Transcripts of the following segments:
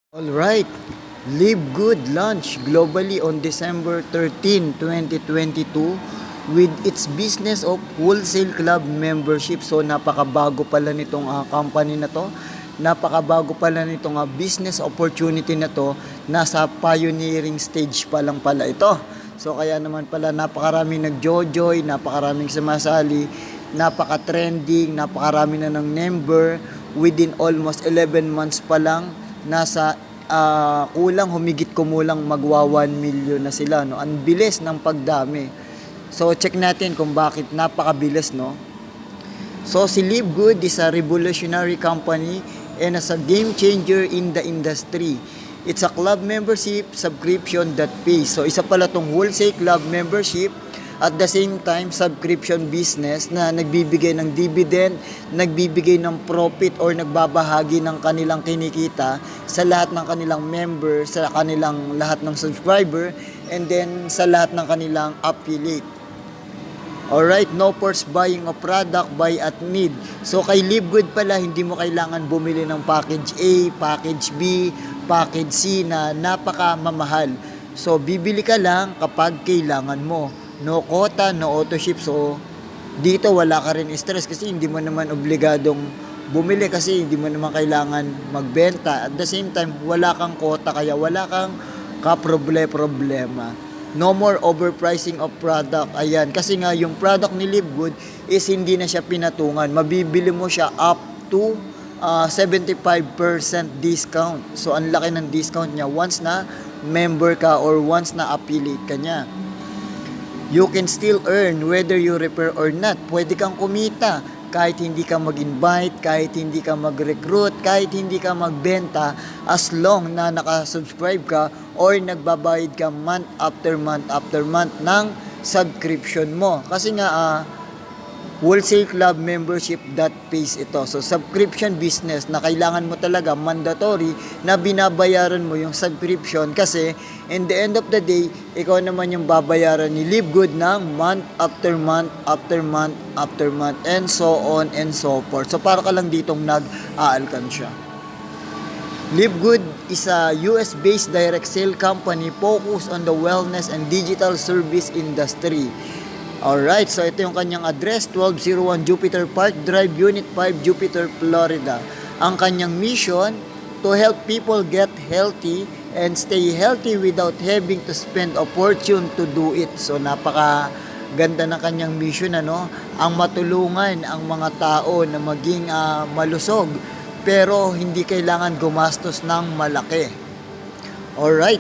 Alright, Live Good launch globally on December 13, 2022 with its business of wholesale club membership. So napakabago pala nitong company na to. Napakabago pala nitong business opportunity na to. Nasa pioneering stage pa lang pala ito. So kaya naman pala napakaraming nagjojoy, napakaraming sumasali, napaka-trending, napakarami na ng member within almost 11 months pa lang. Nasa humigit kumulang magwa 1 million na sila, no? Ang bilis ng pagdami. So check natin kung bakit napakabilis, no? So si Live Good is a revolutionary company and as a game changer in the industry. It's a club membership subscription that pays. So isa pala tong wholesale club membership at the same time subscription business na nagbibigay ng dividend, nagbibigay ng profit or nagbabahagi ng kanilang kinikita sa lahat ng kanilang member, sa kanilang lahat ng subscriber, and then sa lahat ng kanilang affiliate. Alright, no force buying of product, buy at need. So kay Live Good pala, hindi mo kailangan bumili ng package A, package B, package C na napaka mamahal. So bibili ka lang kapag kailangan mo. No quota, no auto ship. So dito wala ka rin stress kasi hindi mo naman obligadong bumili kasi hindi mo naman kailangan magbenta. At the same time, wala kang quota kaya wala kang problema. No more overpricing of product. Ayan, kasi nga yung product ni Live Good is hindi na siya pinatungan. Mabibili mo siya up to 75% discount. So ang laki ng discount niya once na member ka or once na affiliate ka niya. You can still earn whether you refer or not. Pwede kang kumita kahit hindi ka mag-invite, kahit hindi ka mag-recruit, kahit hindi ka magbenta as long na nakasubscribe ka or nagbabayad ka month after month ng subscription mo. Kasi nga wholesale club membership that pays ito. So subscription business na kailangan mo talaga mandatory na binabayaran mo yung subscription kasi in the end of the day, ikaw naman yung babayaran ni Live Good ng month after month after month after month and so on and so forth. So para ka lang ditong nag-aalkansya. Live Good is a US-based direct sale company focused on the wellness and digital service industry. Alright, so ito yung kanyang address, 1201 Jupiter Park Drive, Unit 5, Jupiter, Florida. Ang kanyang mission, to help people get healthy and stay healthy without having to spend a fortune to do it. So napaka ganda ng kanyang mission, ano? Ang matulungan ang mga tao na maging malusog pero hindi kailangan gumastos ng malaki. Alright.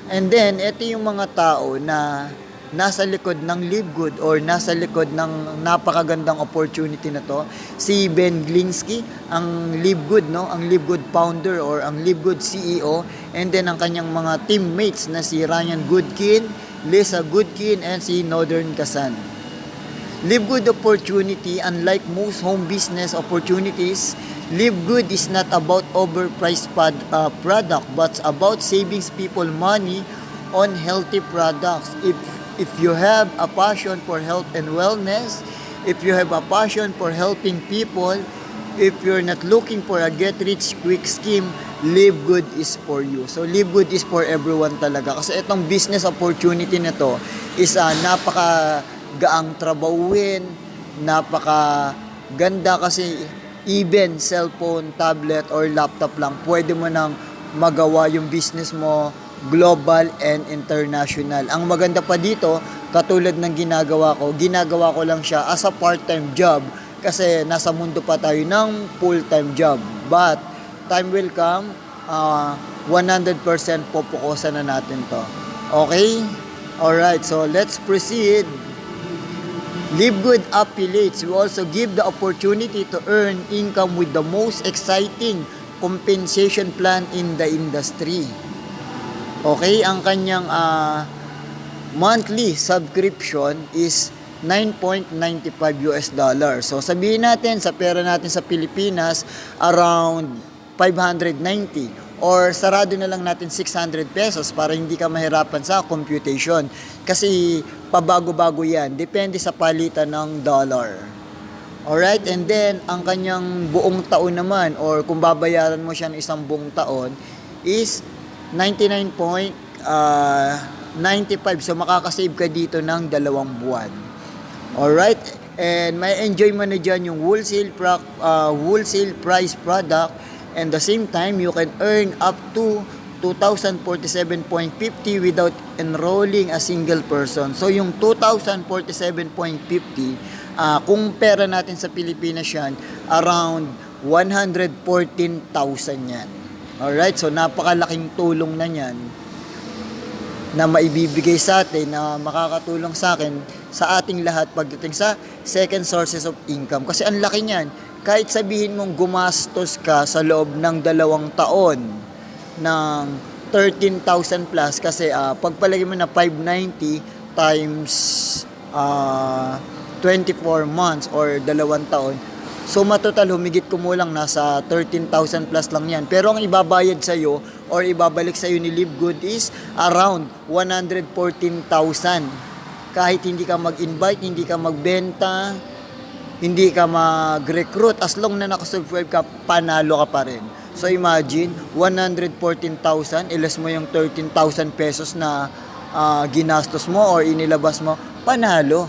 And then, ito yung mga tao na nasa likod ng Live Good or nasa likod ng napakagandang opportunity na to. Si Ben Glinsky, ang Live Good, no? Ang Live Good founder or ang Live Good CEO, and then ang kanyang mga teammates na si Ryan Goodkin, Lisa Goodkin, and si Northern Kasan. Live Good opportunity, unlike most home business opportunities, Live Good is not about overpriced product but about saving people money on healthy products. If you have a passion for health and wellness, if you have a passion for helping people, if you're not looking for a get-rich-quick scheme, Live Good is for you. So, Live Good is for everyone talaga. Kasi itong business opportunity na to is napaka-gaang trabahuin, napaka-ganda kasi even cellphone, tablet, or laptop lang, pwede mo nang magawa yung business mo global and international. Ang maganda pa dito, katulad ng ginagawa ko lang siya as a part-time job kasi nasa mundo pa tayo ng full-time job. But, time will come, 100% pupukusan na natin to. Okay? Alright, so let's proceed. Live Good affiliates will also give the opportunity to earn income with the most exciting compensation plan in the industry. Okay, ang kanyang monthly subscription is $9.95. So sabihin natin sa pera natin sa Pilipinas around 590 or sarado na lang natin 600 pesos para hindi ka mahirapan sa computation. Kasi pabago-bago yan, depende sa palitan ng dollar. Alright, and then ang kanyang buong taon naman or kung babayaran mo siya ng isang buong taon is 99.95. So makakasave ka dito ng 2 buwan. Alright, and may enjoy mo na dyan yung wholesale price product, and the same time you can earn up to 2,047.50 without enrolling a single person. So yung 2,047.50, kung pera natin sa Pilipinas yan, around 114,000 yan. Alright, so napakalaking tulong na yan na maibibigay sa atin, na makakatulong sa akin, sa ating lahat pagdating sa second sources of income. Kasi ang laki niyan, kahit sabihin mong gumastos ka sa loob ng 2 taon ng 13,000 plus, kasi pagpalagay mo na 590 times 24 months or 2 taon, so matotal humigit kumulang nasa 13,000 plus lang yan. Pero ang ibabayad sa'yo or ibabalik sa'yo ni Live Good is around 114,000. Kahit hindi ka mag-invite, hindi ka magbenta, hindi ka mag-recruit, as long na nakasubscribe ka, panalo ka pa rin. So imagine, 114,000, ilas mo yung 13,000 pesos na ginastos mo or inilabas mo, panalo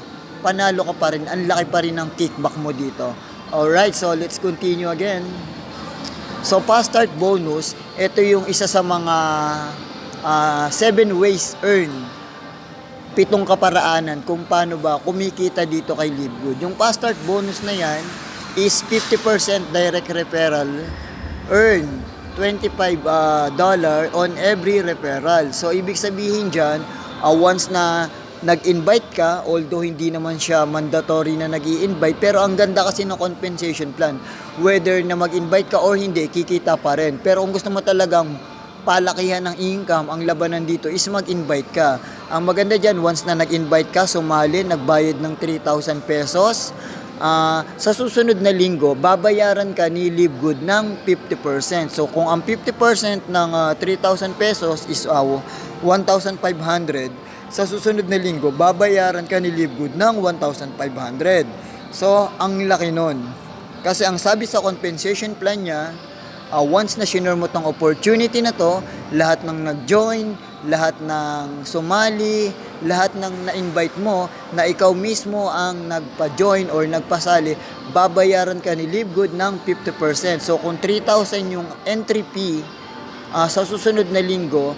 ka pa rin. Ang laki pa rin ng kickback mo dito. Alright, so let's continue again. So fast start bonus, ito yung isa sa mga 7 ways earn, 7 kaparaanan kung paano ba kumikita dito kay Live Good. Yung fast start bonus na yan is 50% direct referral, earn $25 on every referral. So ibig sabihin dyan, once na nag-invite ka, although hindi naman siya mandatory na nag-i-invite, pero ang ganda kasi ng compensation plan, whether na mag-invite ka or hindi, kikita pa rin. Pero kung gusto mo talagang palakihan ng income, ang labanan dito is mag-invite ka. Ang maganda dyan, once na nag-invite ka, sumali, nagbayad ng 3,000 pesos, sa susunod na linggo, babayaran ka ni Live Good ng 50%. So kung ang 50% ng 3,000 pesos is 1,500, sa susunod na linggo, babayaran ka ni Live Good ng 1,500. So, ang laki nun. Kasi ang sabi sa compensation plan niya, once na sinure mo tong opportunity na to, lahat ng nag-join, lahat ng sumali, lahat ng na-invite mo, na ikaw mismo ang nagpa-join or nagpasali, babayaran ka ni Live Good ng 50%. So, kung 3,000 yung entry fee, sa susunod na linggo,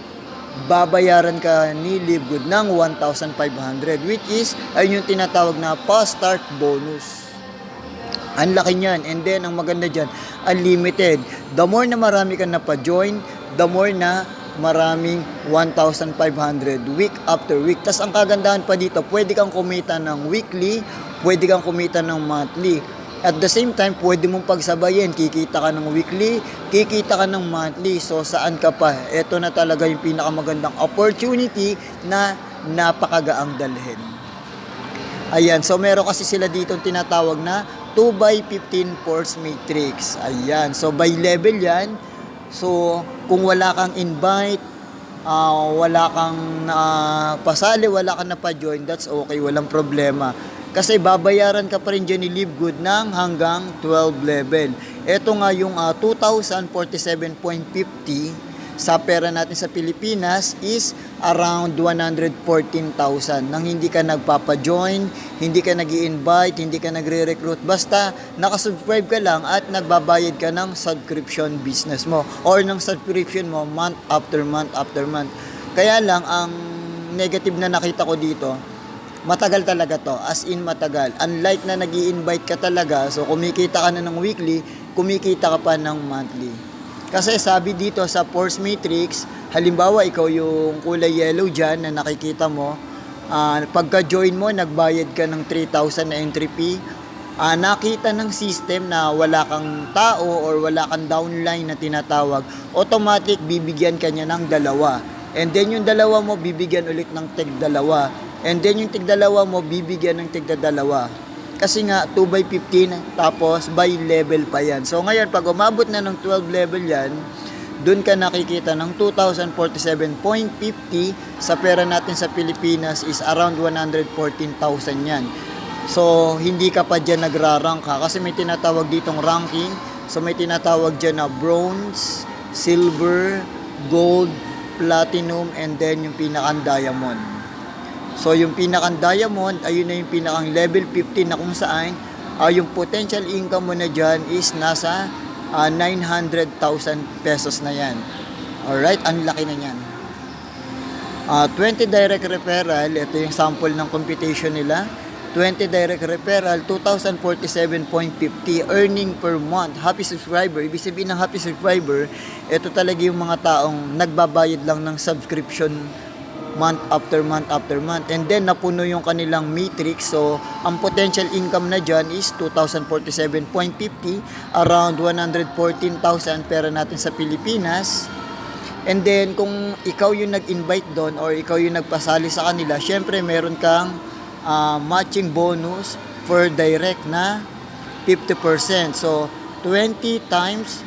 babayaran ka ni Live Good ng 1,500, which is ayun yung tinatawag na fast start bonus. Ang laki niyan. And then ang maganda diyan, unlimited. The more na marami kang napa-join, the more na maraming 1,500 week after week. Tas ang kagandahan pa dito, pwede kang kumita ng weekly, pwede kang kumita ng monthly. At the same time, pwede mong pagsabayin. Kikita ka ng weekly, kikita ka ng monthly. So, saan ka pa? Ito na talaga yung pinakamagandang opportunity na napakagaang dalhin. Ayan. So, meron kasi sila dito tinatawag na 2x15 force matrix. Ayan. So, by level yan. So, kung wala kang invite, wala kang pasali, wala kang napa-join, that's okay. Walang problema. Kasi babayaran ka pa rin dyan ni Live Good ng hanggang 12 level. Ito nga yung 2,047.50 sa pera natin sa Pilipinas is around 114,000 nang hindi ka nagpapa-join, hindi ka nag-i-invite, hindi ka nagre-recruit. Basta nakasubscribe ka lang at nagbabayad ka ng subscription business mo or ng subscription mo month after month after month. Kaya lang, ang negative na nakita ko dito, matagal talaga to, as in matagal. Unlike na nag-i-invite ka talaga, so kumikita ka na ng weekly, kumikita ka pa ng monthly. Kasi sabi dito sa force matrix, halimbawa ikaw yung kulay yellow dyan na nakikita mo, pagka-join mo, nagbayad ka ng 3,000 na entry fee, nakita ng system na wala kang tao or wala kang downline na tinatawag, automatic bibigyan ka niya ng 2. And then yung 2 mo, bibigyan ulit ng tig-2. And then yung tig-2 mo, bibigyan ng tig-2. Kasi nga, 2x15, tapos by level pa yan. So ngayon, pag umabot na ng 12 level yan, dun ka nakikita ng 2,047.50 sa pera natin sa Pilipinas is around 114,000 yan. So, hindi ka pa dyan nagrarank ha. Kasi may tinatawag ditong ranking. So, may tinatawag dyan na bronze, silver, gold, platinum, and then yung pinakang diamond. So, yung pinakang diamond, ayun na yung pinakang level 15 na kung saan yung potential income mo na dyan is nasa 900,000 pesos na yan. Alright, ang laki na yan. 20 direct referral, ito yung sample ng computation nila. 20 direct referral, 2,047.50 earning per month. Happy subscriber, ibig sabihin ng happy subscriber, ito talaga yung mga taong nagbabayad lang ng subscription month after month after month, and then napuno yung kanilang matrix. So ang potential income na dyan is 2,047.50, around 114,000 pera natin sa Pilipinas. And then kung ikaw yung nag-invite doon or ikaw yung nagpasali sa kanila, syempre meron kang matching bonus for direct na 50%. So 20 times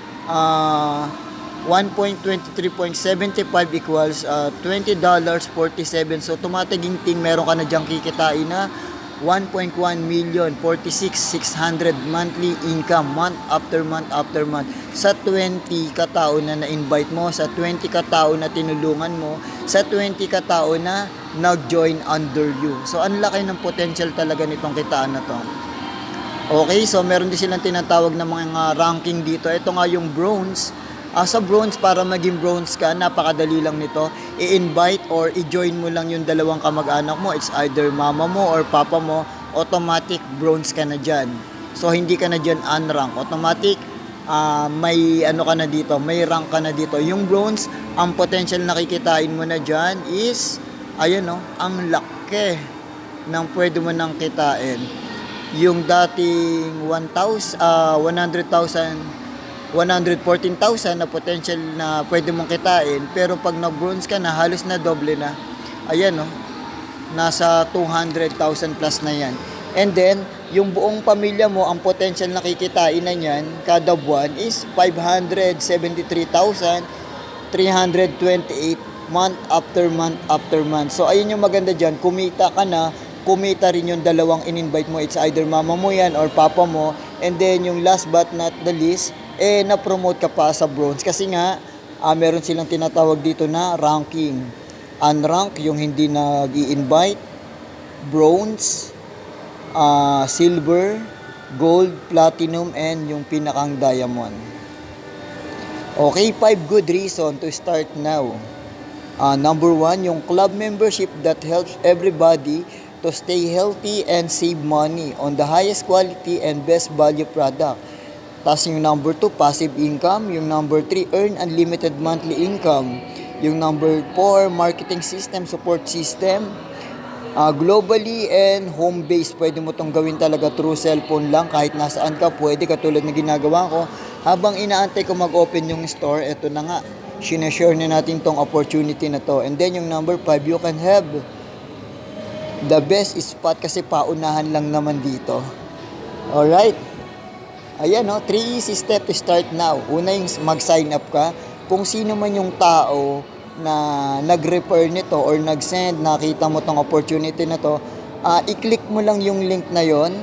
1.23.75 equals $20.47. So tumataging-ting meron ka na diyang kikitain na 1.1 million, 46,600 monthly income month after month after month sa 20 katao na na-invite mo, sa 20 katao na tinulungan mo, sa 20 katao na nag-join under you. So ang laki ng potential talaga nitong kitaan na to. Okay, so meron din silang tinatawag na mga ranking dito. Ito nga yung bronze. Sa bronze, para maging bronze ka, napakadali lang nito. I-invite or i-join mo lang yung dalawang kamag-anak mo. It's either mama mo or papa mo. Automatic bronze ka na dyan. So, hindi ka na dyan unrank. Automatic, may ano ka na dito, may rank ka na dito. Yung bronze, ang potential na kikitain mo na dyan is, ayan o, ang laki ng pwede mo nang kitain. Yung dating 114,000 na potential na pwede mong kitain, pero pag nag-bronze ka na, halos na doble na. Ayan no, nasa 200,000 plus na yan. And then, yung buong pamilya mo, ang potential na kikitain na yan, kada buwan is 573,328 month after month after month. So, ayun yung maganda dyan, kumita ka na, kumita rin yung dalawang in-invite mo. It's either mama mo yan or papa mo. And then, yung last but not the least, na-promote ka pa sa bronze. Kasi nga, meron silang tinatawag dito na ranking. Unrank, yung hindi nag-i-invite. Bronze, silver, gold, platinum, and yung pinakang diamond. Okay, 5 good reason to start now. Number 1, yung club membership that helps everybody to stay healthy and save money on the highest quality and best value product. Tapos yung number 2, passive income. Yung number 3, earn unlimited monthly income. Yung number 4, marketing system, support system. Globally and home-based, pwede mo tong gawin talaga through cellphone lang. Kahit nasaan ka, pwede, katulad na ginagawa ko. Habang inaantay ko mag-open yung store, eto na nga. Sinashare na natin tong opportunity na to. And then yung number 5, you can have the best spot kasi paunahan lang naman dito. Alright? Ayan no, 3 easy step to start now. Una yung mag-sign up ka. Kung sino man yung tao na nag-refer nito or nag-send, nakita mo tong opportunity na to, i-click mo lang yung link na yon,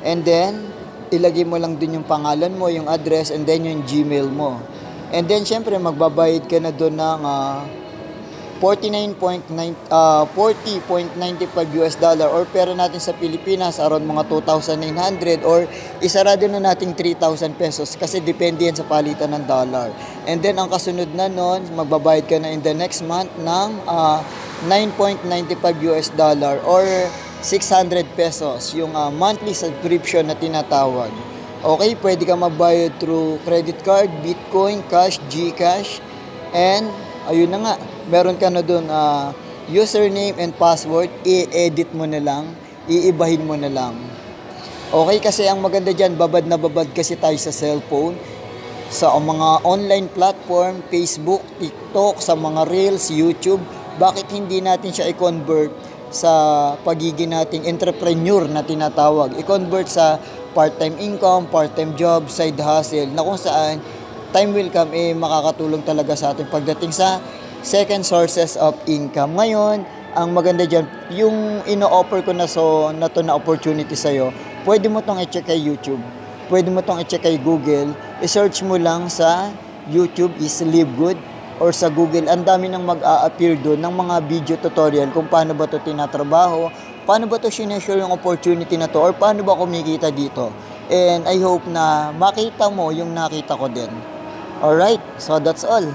and then ilagay mo lang din yung pangalan mo, yung address, and then yung Gmail mo. And then syempre magbabayad ka na doon ng $40.95 or pera natin sa Pilipinas around mga 2,900 or isarado na nating 3,000 pesos kasi depende yan sa palitan ng dollar. And then ang kasunod na nun, magbabayad ka na in the next month ng $9.95 or 600 pesos yung monthly subscription na tinatawag. Okay, pwede ka magbayad through credit card, Bitcoin, cash, GCash, and ayun na nga, meron ka na doon username and password, i-edit mo na lang, iibahin mo na lang. Okay, kasi ang maganda dyan, babad na babad kasi tayo sa cellphone, sa mga online platform, Facebook, TikTok, sa mga Reels, YouTube. Bakit hindi natin siya i-convert sa pagiging nating entrepreneur na tinatawag? I-convert sa part-time income, part-time job, side hustle, na kung saan time will come, makakatulong talaga sa atin pagdating sa second sources of income. Ngayon, ang maganda dyan, yung ino-offer ko na to na opportunity sa'yo, pwede mo tong i-check kay YouTube. Pwede mo tong i-check kay Google. I-search mo lang sa YouTube is Live Good or sa Google. Ang dami nang mag-a-appear doon ng mga video tutorial kung paano ba to tinatrabaho, paano ba to sineshare yung opportunity na to, or paano ba kumikita dito. And I hope na makita mo yung nakita ko din. Alright, so that's all.